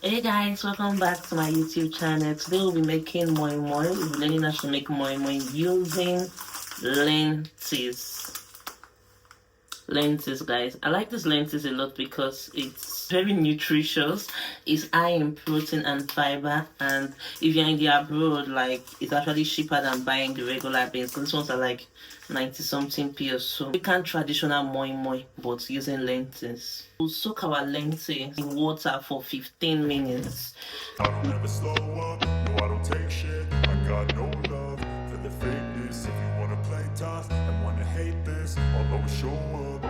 Hey guys, welcome back to my YouTube channel. Today we'll be making moimoi. We'll be learning how to make moimoi using lentils. Lentils, guys. I like this lentils a lot because it's very nutritious. It's high in protein and fiber, and if you're in the abroad, like, it's actually cheaper than buying the regular beans. So these ones are like 90 something p or so. We can traditional moimoi but using lentils. We'll soak our lentils in water for 15 minutes. I don't ever slow up, no I don't take shit. I got no love for the fakeness. If you wanna play tough and wanna hate this, I'll always show up.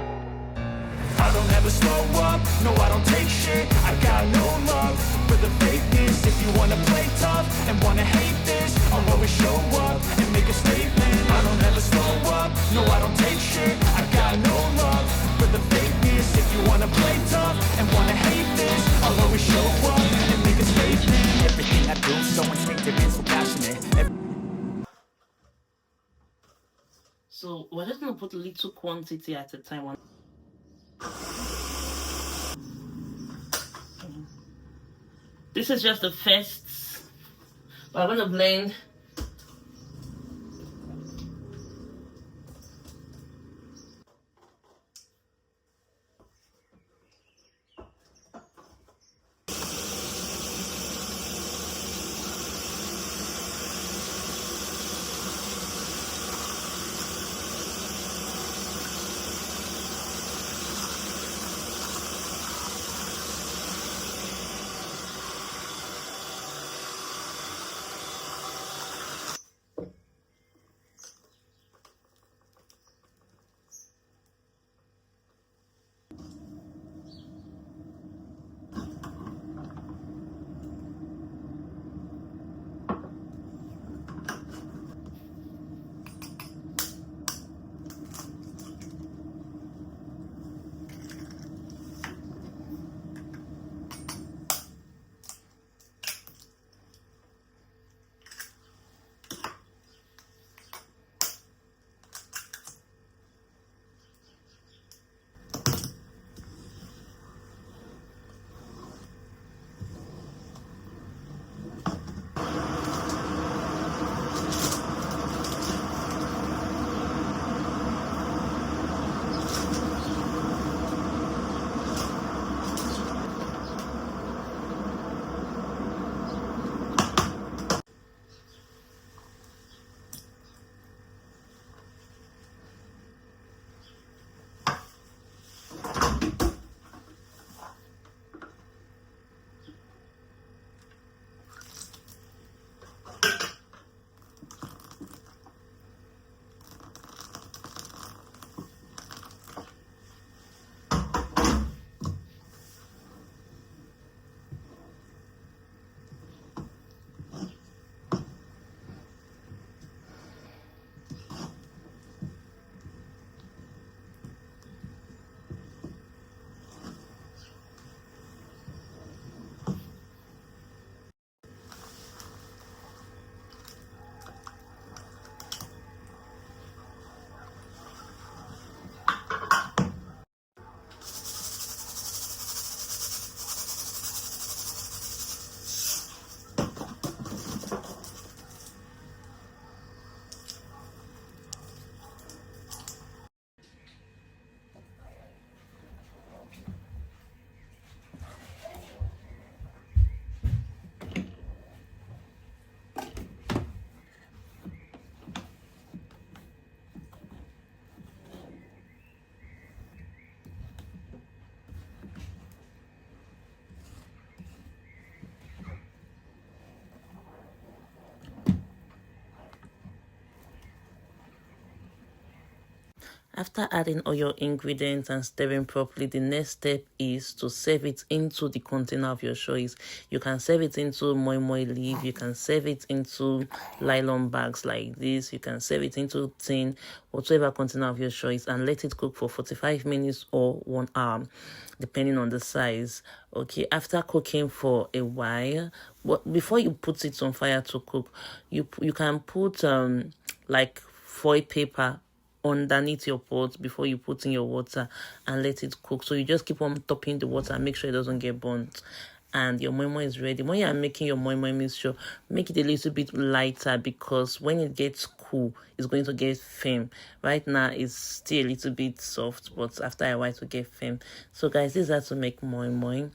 I don't ever slow up, no I don't take shit. I got no love for the fakeness. If you wanna play tough and wanna hate this, I'll always show up and make a statement. I don't ever slow up, no I don't take shit. I got no love for the fakeness. If you wanna play tough and wanna hate this, I'll always show up and make a statement. Everything I do so instinctive and so passionate. So we're just gonna put a little quantity at a time. This is just the first. We're gonna blend. After adding all your ingredients and stirring properly, the next step is to serve it into the container of your choice. You can serve it into moimoi leaf, you can serve it into nylon bags like this, you can serve it into tin, whatever container of your choice, and let it cook for 45 minutes or 1 hour, depending on the size. Okay, after cooking for a while, before you put it on fire to cook, you can put like foil paper underneath your pot before you put in your water and let it cook. So you just keep on topping the water and make sure it doesn't get burnt. and your moimoi is ready. When you are making your moimoi mixture, make it a little bit lighter, because when it gets cool, it's going to get firm. Right now, it's still a little bit soft, but after a while, it will get firm. So guys, this is how to make moimoi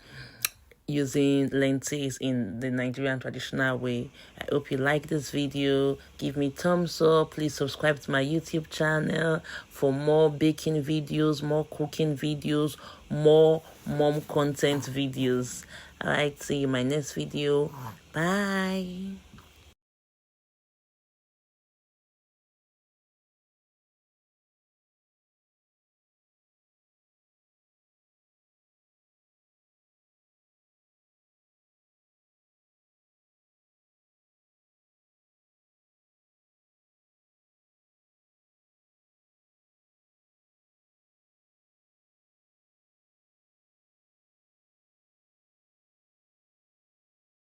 using lentils in the Nigerian traditional way. I hope you like this video. Give me thumbs up. Please subscribe to my YouTube channel for more baking videos, more cooking videos, more mom content videos. Alright, see you in my next video. Bye.